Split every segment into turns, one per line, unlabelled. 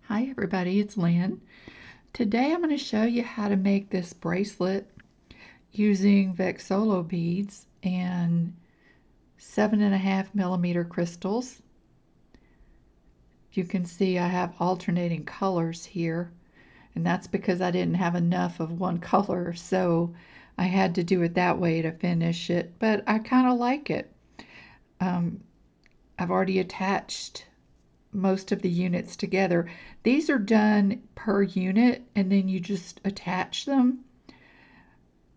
Hi everybody, it's Lynn. Today I'm going to show you how to make this bracelet using Vexolo beads and 7.5 millimeter crystals. You can see I have alternating colors here, and that's because I didn't have enough of one color, so I had to do it that way to finish it, but I kind of like it. I've already attached most of the units together. These are done per unit and then you just attach them.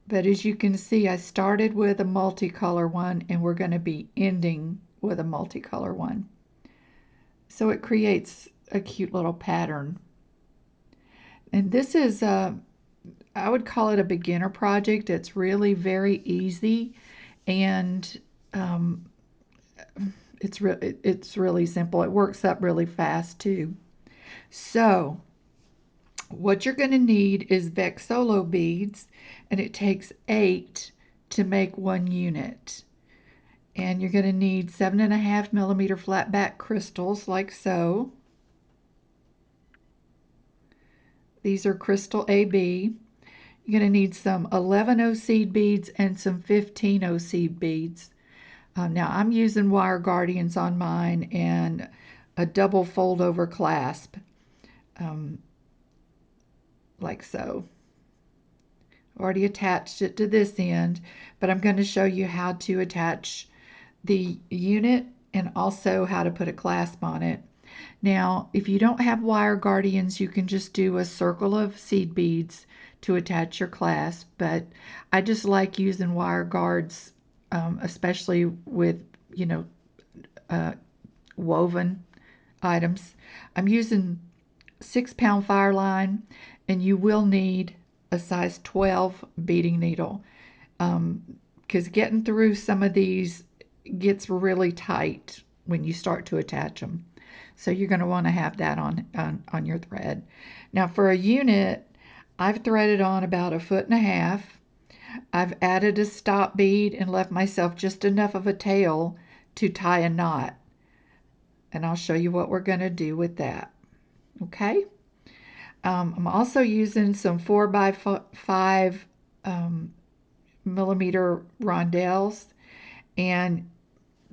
But as you can see, I started with a multicolor one and we're going to be ending with a multicolor one. So it creates a cute little pattern. And this is, I would call it a beginner project. It's really very easy and it's really simple. It works up really fast too. So what you're going to need is Vexolo beads, and it takes 8 to make 1 unit. And you're going to need 7.5 millimeter flat back crystals like so. These are crystal AB. You're going to need some 11O seed beads and some 15O seed beads. Now I'm using wire guardians on mine and a double fold over clasp, like so. Already attached it to this end, but I'm going to show you how to attach the unit and also how to put a clasp on it. Now, if you don't have wire guardians, you can just do a circle of seed beads to attach your clasp, but I just like using wire guards, especially with, woven items. I'm using 6-pound Fireline, and you will need a size 12 beading needle, because getting through some of these gets really tight when you start to attach them. So you're going to want to have that on your thread. Now for a unit, I've threaded on about 1.5 feet. I've added a stop bead and left myself just enough of a tail to tie a knot. And I'll show you what we're going to do with that. Okay? I'm also using some 4x5 millimeter rondelles, and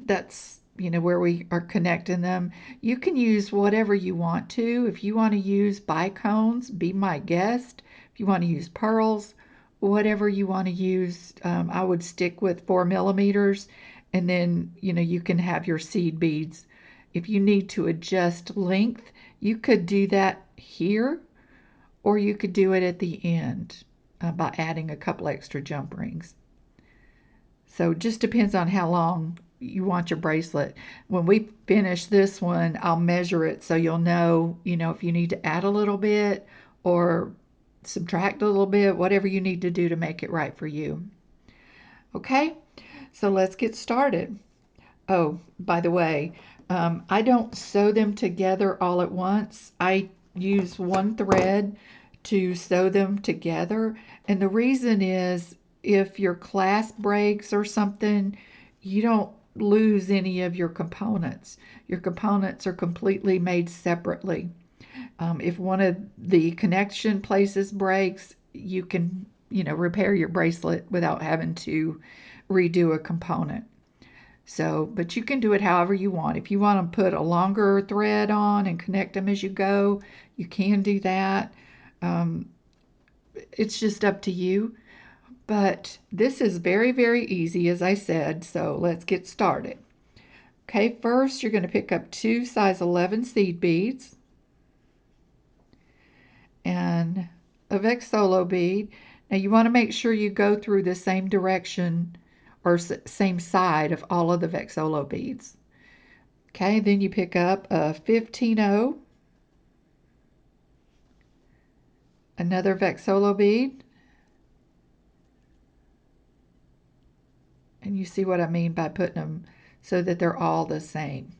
that's where we are connecting them. You can use whatever you want to. If you want to use bicones, be my guest. If you want to use pearls, whatever you want to use, I would stick with 4 millimeters, and then you can have your seed beads. If you need to adjust length, you could do that here, or you could do it at the end by adding a couple extra jump rings. So it just depends on how long you want your bracelet. When we finish this one, I'll measure it so you'll know, if you need to add a little bit or subtract a little bit, whatever you need to do to make it right for you. Okay, so let's get started. Oh, by the way, I don't sew them together all at once. I use one thread to sew them together. And the reason is if your clasp breaks or something, you don't lose any of your components. Your components are completely made separately. If one of the connection places breaks, you can, repair your bracelet without having to redo a component. So, but you can do it however you want. If you want to put a longer thread on and connect them as you go, you can do that. It's just up to you. But this is very, very easy, as I said. So let's get started. Okay, first you're going to pick up 2 size 11 seed beads and a Vexolo bead. Now you want to make sure you go through the same direction or same side of all of the Vexolo beads. Okay, then you pick up a 15O, another Vexolo bead, and you see what I mean by putting them so that they're all the same.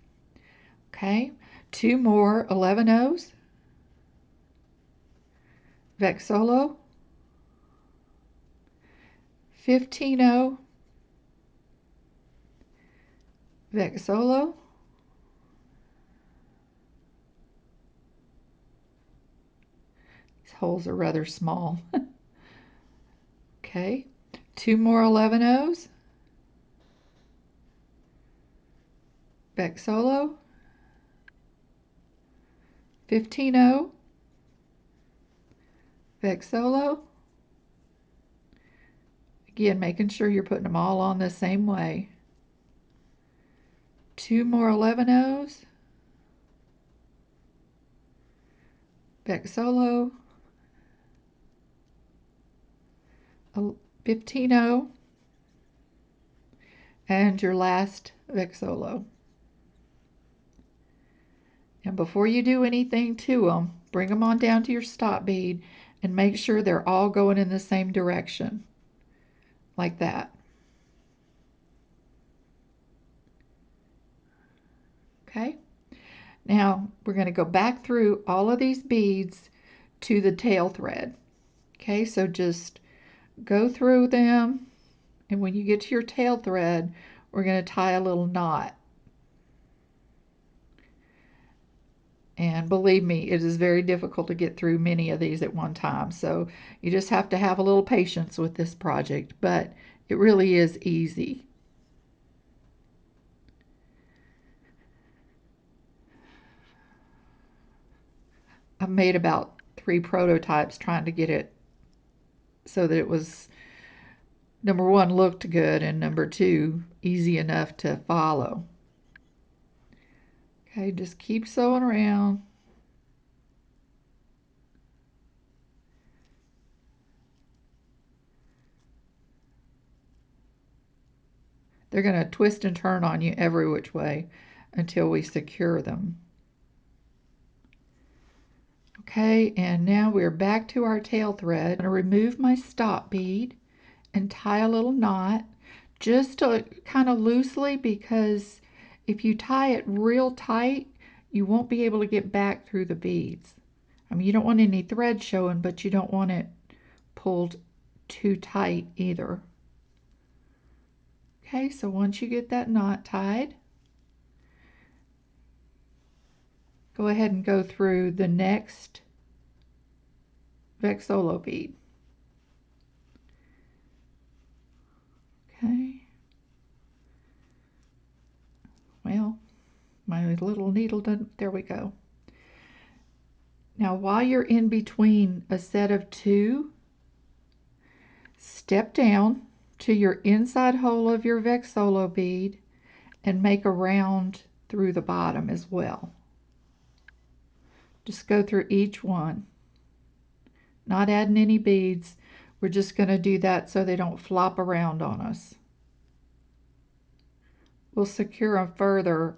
Okay, 2 more 11Os, Vexolo, 15O, Vexolo, holes are rather small. Okay, 2 more 11-Os. Vexolo. 15-O. Vexolo. Again, making sure you're putting them all on the same way. 2 more 11-Os. Vexolo. 15-O. And your last Vexolo. And before you do anything to them, bring them on down to your stop bead and make sure they're all going in the same direction, like that. Okay, now we're going to go back through all of these beads to the tail thread. Okay, so just go through them, and when you get to your tail thread, we're going to tie a little knot. And believe me, it is very difficult to get through many of these at one time. So you just have to have a little patience with this project, but it really is easy. I've made about 3 prototypes trying to get it so that it was, number one, looked good, and number two, easy enough to follow. Okay, just keep sewing around. They're going to twist and turn on you every which way until we secure them. Okay, and now we're back to our tail thread. I'm going to remove my stop bead and tie a little knot, just kind of loosely, because if you tie it real tight, you won't be able to get back through the beads. I mean, you don't want any thread showing, but you don't want it pulled too tight either. Okay, so once you get that knot tied, go ahead and go through the next Vexolo bead. Okay. Well, my little needle doesn't, there we go. Now while you're in between a set of 2, step down to your inside hole of your Vexolo bead and make a round through the bottom as well. Just go through each one, not adding any beads. We're just going to do that so they don't flop around on us. We'll secure them further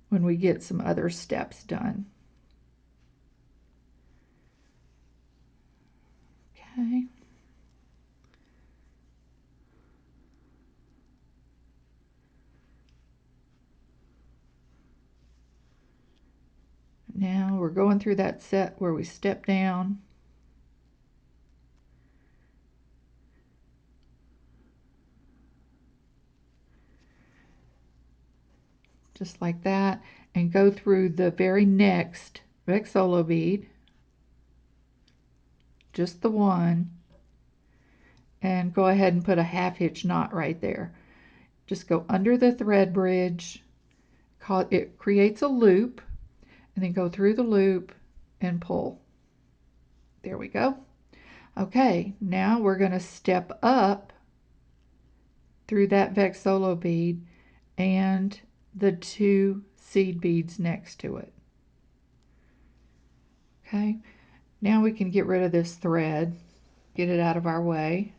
when we get some other steps done. Okay. Now we're going through that set where we step down. Just like that, and go through the very next Vexolo bead, just the one, and go ahead and put a half hitch knot right there. Just go under the thread bridge, it creates a loop, and then go through the loop and pull. There we go. Okay, now we're going to step up through that Vexolo bead and the 2 seed beads next to it. Okay, now we can get rid of this thread, get it out of our way.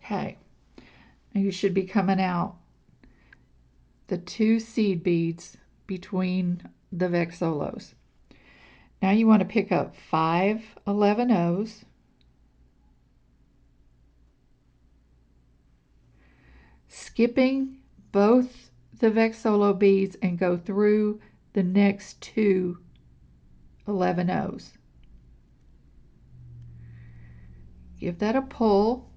Okay, and you should be coming out the 2 seed beads between the Vexolos. Now you want to pick up 5 11-Os, skipping both the Vexolo beads and go through the next 2 11-Os. Give that a pull,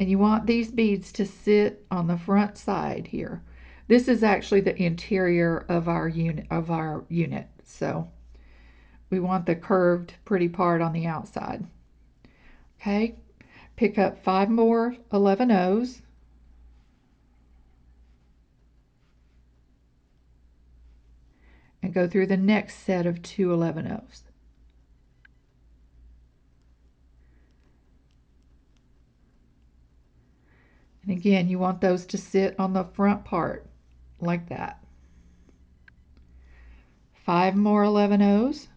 and you want these beads to sit on the front side here. This is actually the interior of our unit. So we want the curved pretty part on the outside. Okay, pick up 5 more 11 O's. And go through the next set of 2 11 O's. And again, you want those to sit on the front part like that. 5 more 11 O's.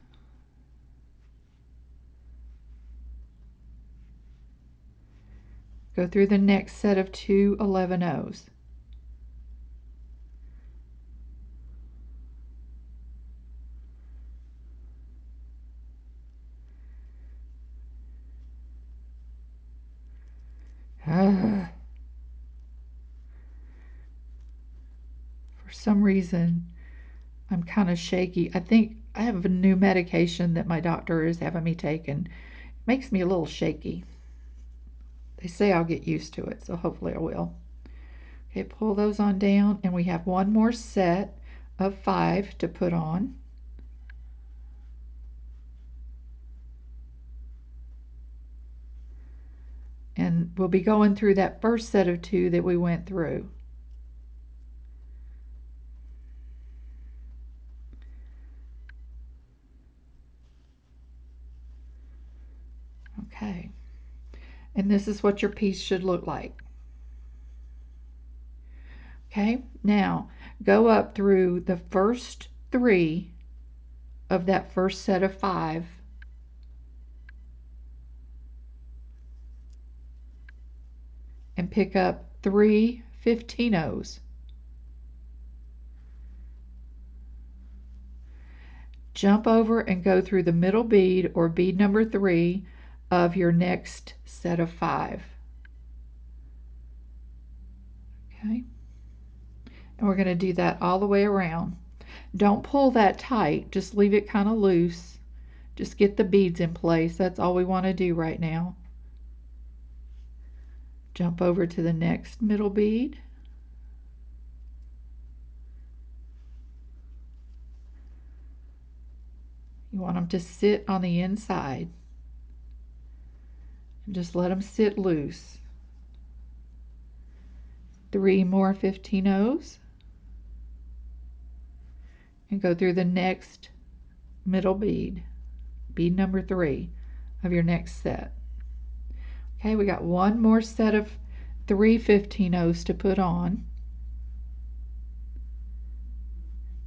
Go through the next set of 2 11 O's. For some reason, I'm kind of shaky. I think I have a new medication that my doctor is having me take, and it makes me a little shaky. They say I'll get used to it, so hopefully I will. Okay, pull those on down, and we have one more set of 5 to put on. And we'll be going through that first set of 2 that we went through. Okay, and this is what your piece should look like. Okay, now go up through the first 3 of that first set of 5. And pick up 3 15 O's. Jump over and go through the middle bead or bead number 3 of your next set of 5. Okay, and we're going to do that all the way around. Don't pull that tight, just leave it kind of loose. Just get the beads in place. That's all we want to do right now. Jump over to the next middle bead. You want them to sit on the inside. And just let them sit loose. 3 more 15 O's. And go through the next middle bead, bead number 3 of your next set. Okay, we got one more set of 3 15 O's to put on.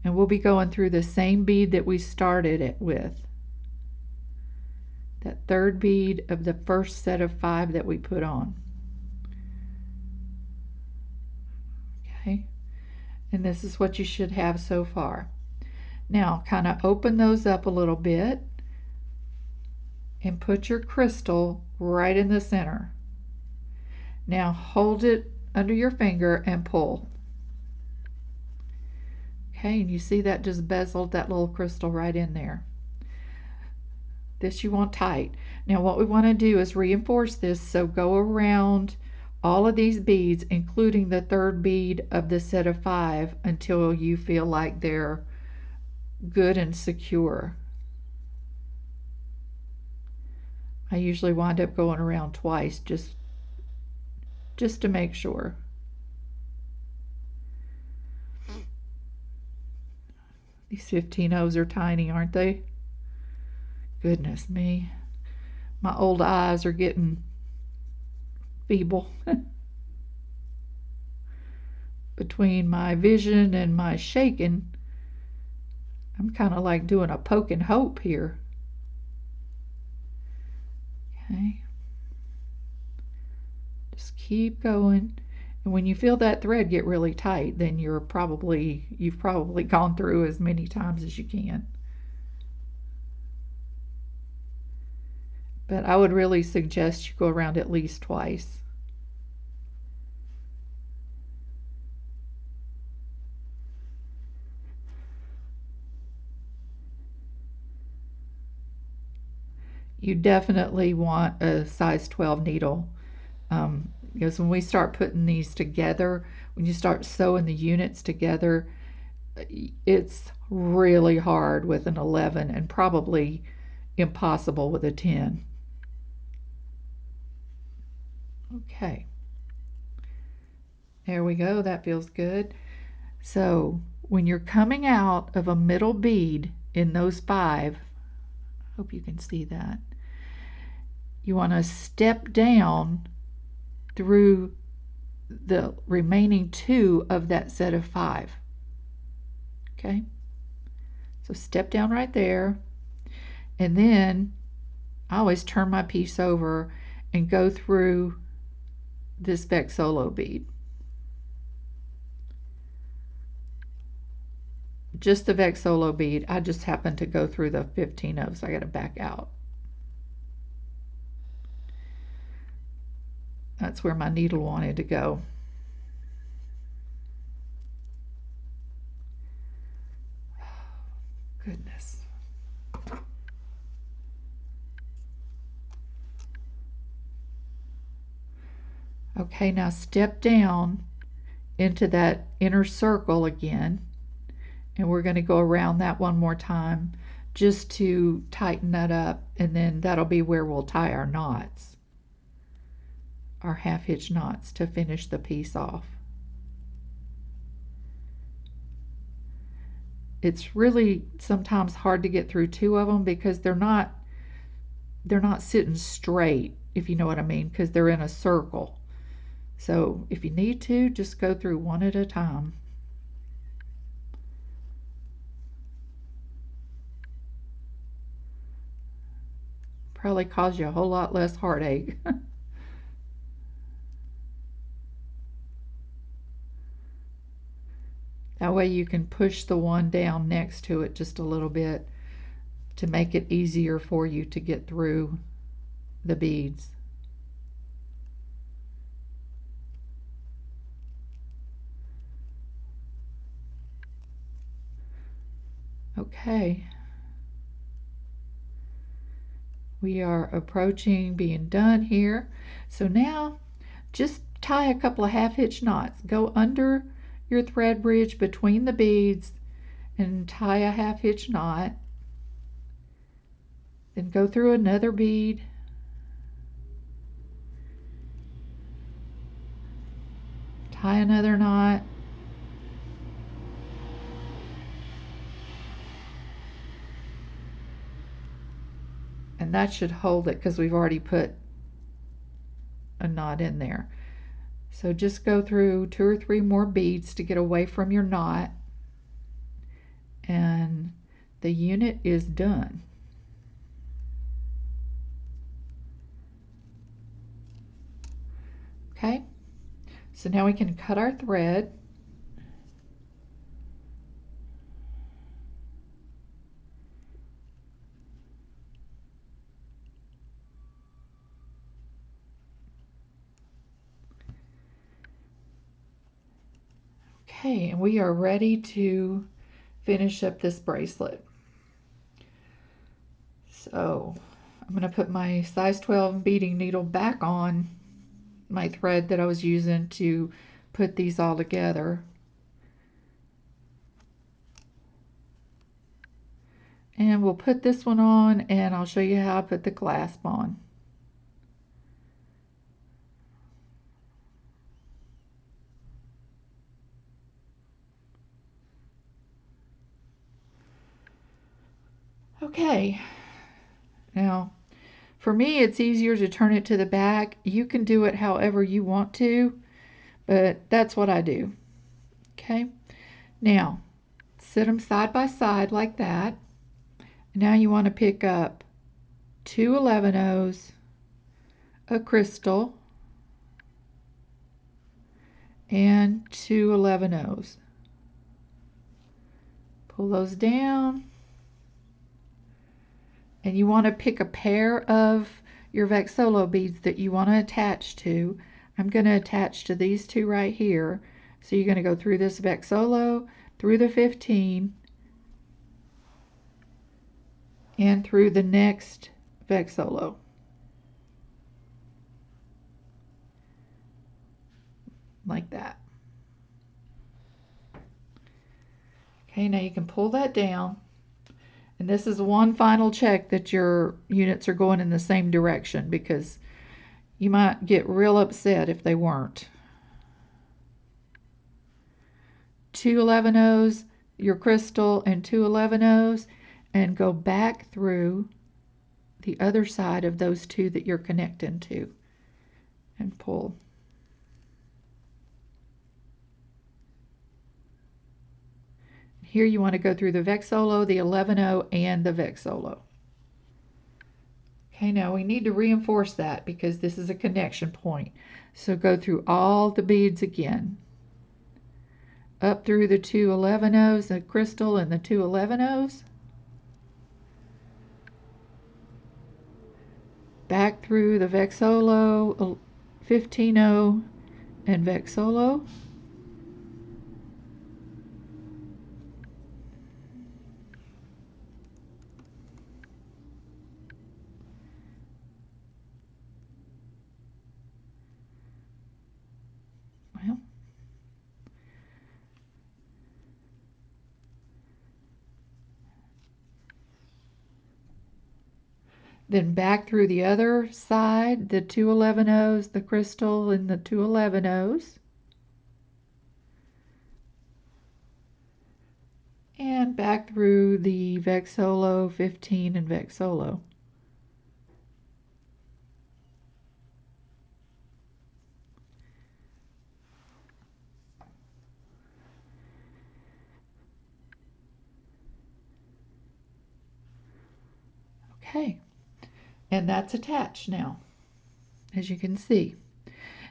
And we'll be going through the same bead that we started it with. That third bead of the first set of 5 that we put on. Okay, and this is what you should have so far. Now kind of open those up a little bit and put your crystal right in the center. Now hold it under your finger and pull. Okay, and you see that just bezeled that little crystal right in there. This you want tight. Now what we want to do is reinforce this, so go around all of these beads, including the third bead of the set of 5, until you feel like they're good and secure. I usually wind up going around twice just to make sure. These 15 O's are tiny, aren't they? Goodness me. My old eyes are getting feeble. Between my vision and my shaking, I'm kind of like doing a poke and hope here. Okay. Just keep going. And when you feel that thread get really tight, then you've probably gone through as many times as you can. But I would really suggest you go around at least twice. You definitely want a size 12 needle, because when we start putting these together, when you start sewing the units together, it's really hard with an 11 and probably impossible with a 10. Okay, there we go. That feels good. So when you're coming out of a middle bead in those 5, hope you can see that, you want to step down through the remaining 2 of that set of 5. Okay, so step down right there, and then I always turn my piece over and go through this Vexolo bead. Just the Vexolo bead. I just happen to go through the 15 of, so I got to back out. That's where my needle wanted to go. Goodness. Okay, now step down into that inner circle again, and we're going to go around that one more time just to tighten that up, and then that'll be where we'll tie our knots, our half hitch knots, to finish the piece off. It's really sometimes hard to get through 2 of them because they're not sitting straight, if you know what I mean, because they're in a circle. So if you need to, just go through one at a time. Probably cause you a whole lot less heartache. That way you can push the one down next to it just a little bit to make it easier for you to get through the beads. Okay. We are approaching being done here. So now just tie a couple of half hitch knots. Go under your thread bridge between the beads and tie a half hitch knot. Then go through another bead. Tie another knot. And that should hold it because we've already put a knot in there. So just go through 2 or 3 more beads to get away from your knot, and the unit is done. Okay, so now we can cut our thread. Okay, and we are ready to finish up this bracelet. So I'm going to put my size 12 beading needle back on my thread that I was using to put these all together. And we'll put this one on, and I'll show you how I put the clasp on. Okay, now for me it's easier to turn it to the back. You can do it however you want to, but that's what I do. Okay, now set them side by side like that. Now you want to pick up 2 11-ohs, a crystal, and 2 11-ohs. Pull those down, and you want to pick a pair of your Vexolo beads that you want to attach to. I'm going to attach to these 2 right here. So you're going to go through this Vexolo, through the 15, and through the next Vexolo. Like that. Okay, now you can pull that down. And this is one final check that your units are going in the same direction, because you might get real upset if they weren't. 2 11-ohs, your crystal, and 2 11-ohs, and go back through the other side of those two that you're connecting to and pull. Here you want to go through the Vexolo, the 11-oh, and the Vexolo. Okay, now we need to reinforce that because this is a connection point. So go through all the beads again. Up through the 2 11-ohs, the crystal, and the 2 11-ohs. Back through the Vexolo, 15-oh, and Vexolo. Well, then back through the other side, the 2 11-ohs, the crystal, and the 2 11-ohs. And back through the Vexolo, 15, and Vexolo. Okay, and that's attached now, as you can see.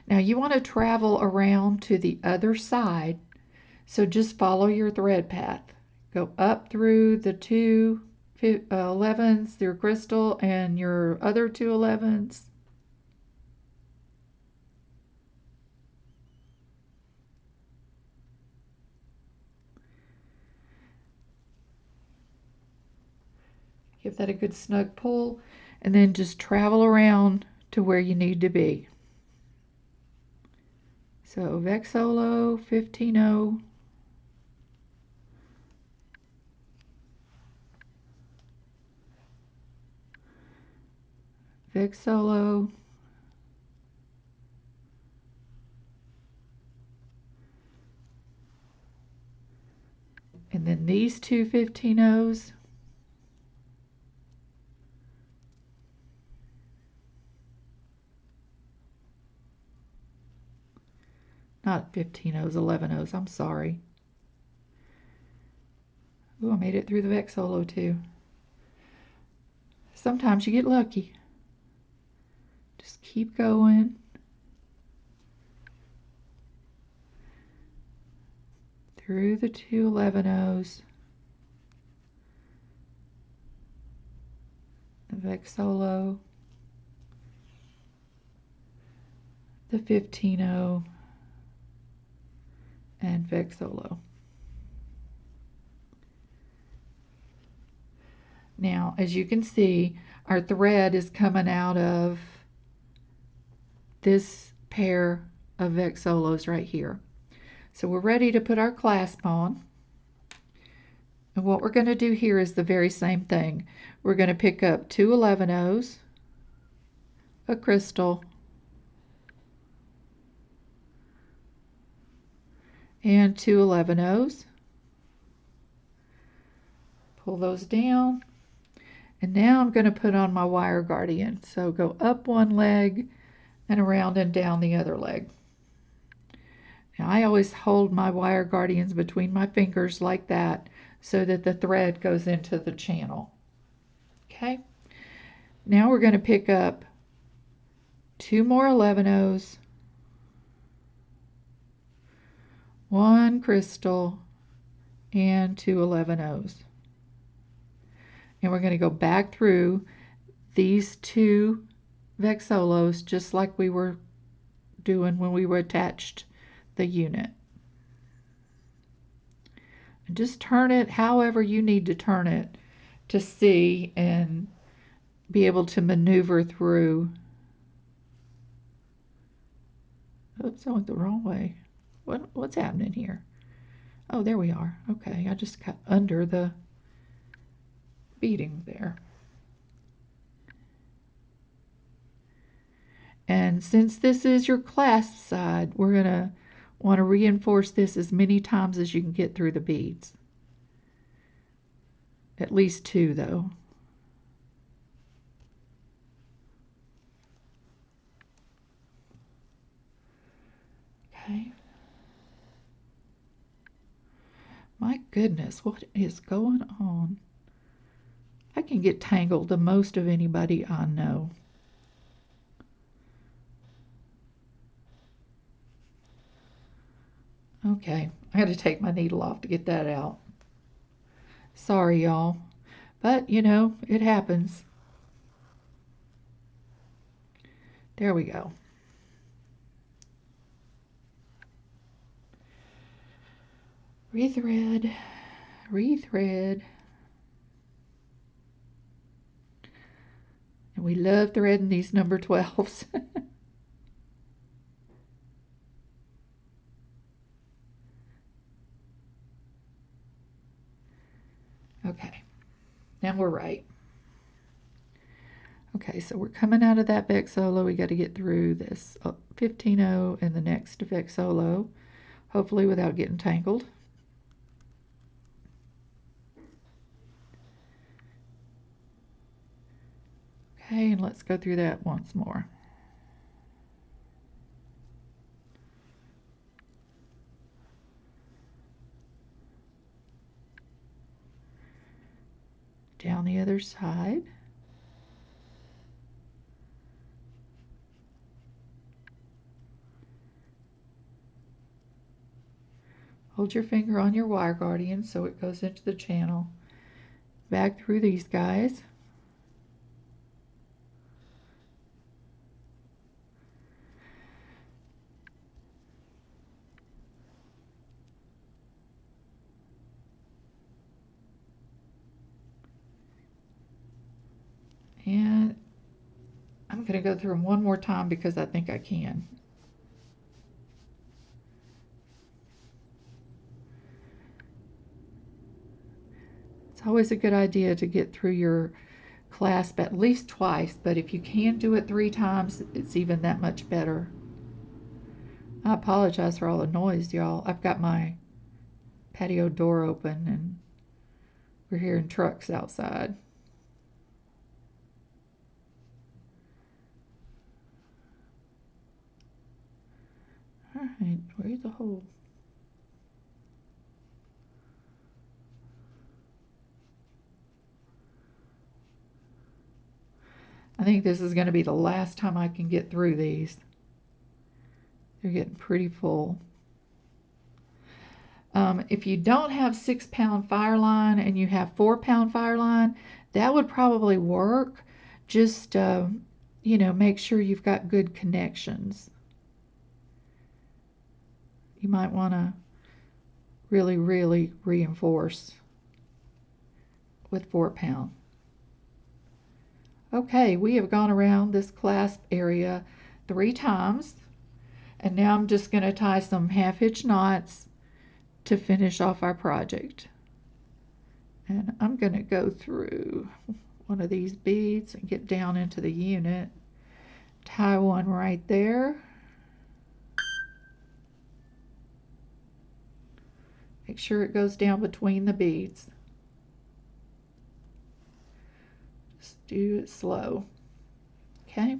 Now you want to travel around to the other side, so just follow your thread path. Go up through the 2 11s, your crystal, and your other 2 11s. Give that a good snug pull, and then just travel around to where you need to be. So Vexolo, 15-oh, Vexolo, and then these two 15-ohs. Not 15-ohs, 11-ohs, I'm sorry. Ooh, I made it through the Vexolo too. Sometimes you get lucky. Just keep going. Through the 2 11-ohs. The Vexolo. The 15-oh. And Vexolo. Now, as you can see, our thread is coming out of this pair of Vexolos right here. So we're ready to put our clasp on. And what we're going to do here is the very same thing. We're going to pick up 2 11-ohs, a crystal, and 2 11-ohs. Pull those down. And now I'm going to put on my wire guardian. So go up one leg and around and down the other leg. Now I always hold my wire guardians between my fingers like that so that the thread goes into the channel. Okay. Now we're going to pick up 2 more 11-ohs, 1 crystal, and 2 11-ohs. And we're going to go back through these 2 Vexolos just like we were doing when we were attached the unit. And just turn it however you need to turn it to see and be able to maneuver through. Oops, I went the wrong way. What's happening here? Oh, there we are. Okay, I just cut under the beading there. And since this is your clasp side, we're going to want to reinforce this as many times as you can get through the beads. At least 2 though. Okay. My goodness, what is going on? I can get tangled the most of anybody I know. Okay, I had to take my needle off to get that out. Sorry, y'all. But, you know, it happens. There we go. Rethread, rethread. And we love threading these number 12s. Okay, now we're right. Okay, so we're coming out of that Vexolo. We got to get through this 15-0 and the next Vexolo, hopefully without getting tangled. Okay, and let's go through that once more. Down the other side. Hold your finger on your wire guardian so it goes into the channel. Back through these guys. And I'm going to go through them one more time because I think I can. It's always a good idea to get through your clasp at least twice, but if you can do it 3 times, it's even that much better. I apologize for all the noise, y'all. I've got my patio door open and we're hearing trucks outside. All right, where's the hole? I think this is going to be the last time I can get through these. They're getting pretty full. If you don't have 6-pound Fireline and you have 4-pound Fireline, that would probably work. Just, you know, make sure you've got good connections. You might want to really, really reinforce with 4-pound. Okay, we have gone around this clasp area 3 times, and now I'm just going to tie some half-hitch knots to finish off our project. And I'm going to go through one of these beads and get down into the unit, tie one right there. Make sure it goes down between the beads. Just do it slow. Okay,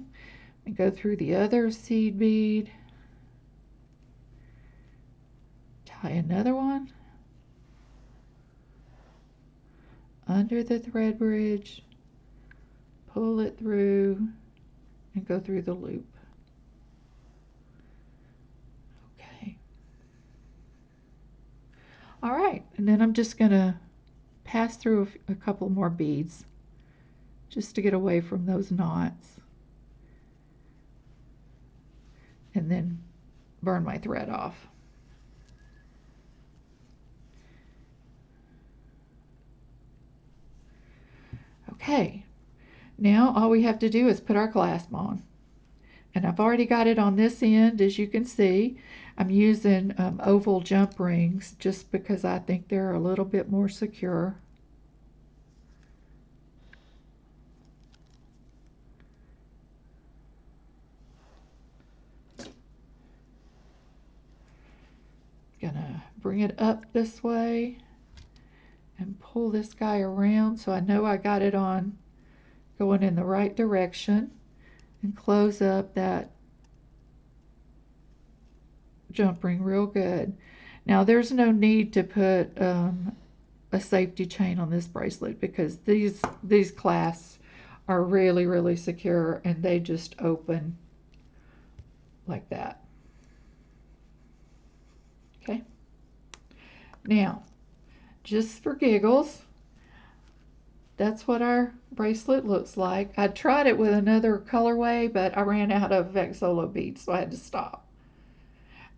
and go through the other seed bead, tie another one under the thread bridge, pull it through, and go through the loop. Okay. All right, and then I'm just going to pass through a couple more beads just to get away from those knots, and then burn my thread off. Okay, now all we have to do is put our clasp on. And I've already got it on this end, as you can see. I'm using oval jump rings just because I think they're a little bit more secure. Gonna bring it up this way and pull this guy around so I know I got it on going in the right direction, and close up that jump ring real good. Now there's no need to put a safety chain on this bracelet because these clasps are really secure and they just open like that. Okay, now just for giggles, that's what our bracelet looks like. I tried it with another colorway, but I ran out of Vexolo beads, so I had to stop.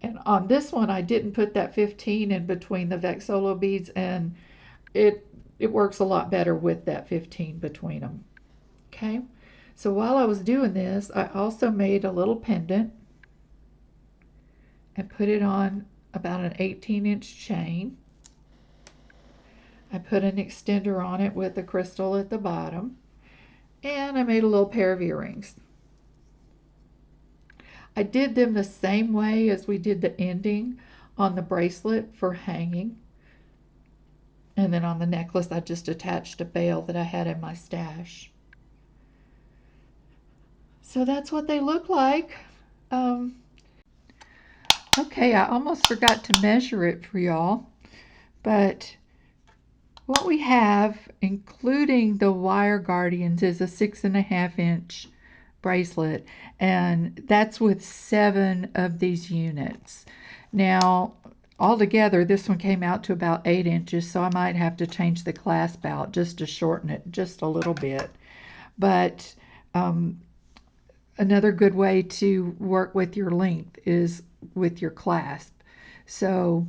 And on this one, I didn't put that 15 in between the Vexolo beads, and it works a lot better with that 15 between them. Okay, so while I was doing this, I also made a little pendant and put it on about an 18-inch chain. I put an extender on it with a crystal at the bottom, and I made a little pair of earrings. I did them the same way as we did the ending on the bracelet for hanging. And then on the necklace, I just attached a bail that I had in my stash. So that's what they look like. Okay, I almost forgot to measure it for y'all, but what we have, including the wire guardians, is a 6.5-inch bracelet, and that's with 7 of these units. Now, altogether, this one came out to about 8 inches, so I might have to change the clasp out just to shorten it just a little bit. But another good way to work with your length is with your clasp. So,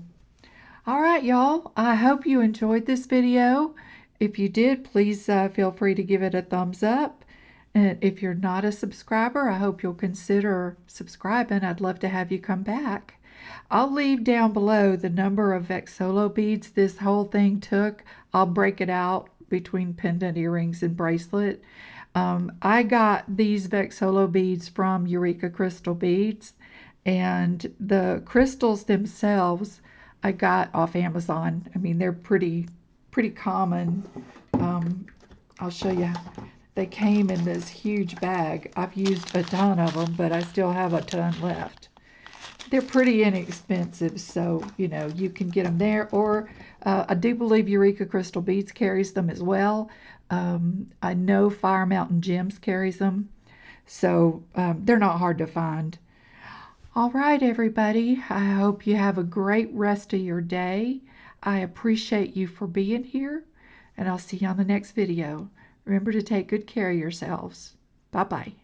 all right, y'all, I hope you enjoyed this video. If you did, please feel free to give it a thumbs up. And if you're not a subscriber, I hope you'll consider subscribing. I'd love to have you come back. I'll leave down below the number of Vexolo beads this whole thing took. I'll break it out between pendant, earrings, and bracelet. I got these Vexolo beads from Eureka Crystal Beads, and the crystals themselves I got off Amazon. I mean, they're pretty common. I'll show you. They came in this huge bag. I've used a ton of them, but I still have a ton left. They're pretty inexpensive, so you can get them there, or I do believe Eureka Crystal Beads carries them as well. I know Fire Mountain Gems carries them, so they're not hard to find. All right, everybody, I hope you have a great rest of your day. I appreciate you for being here, and I'll see you on the next video. Remember to take good care of yourselves. Bye-bye.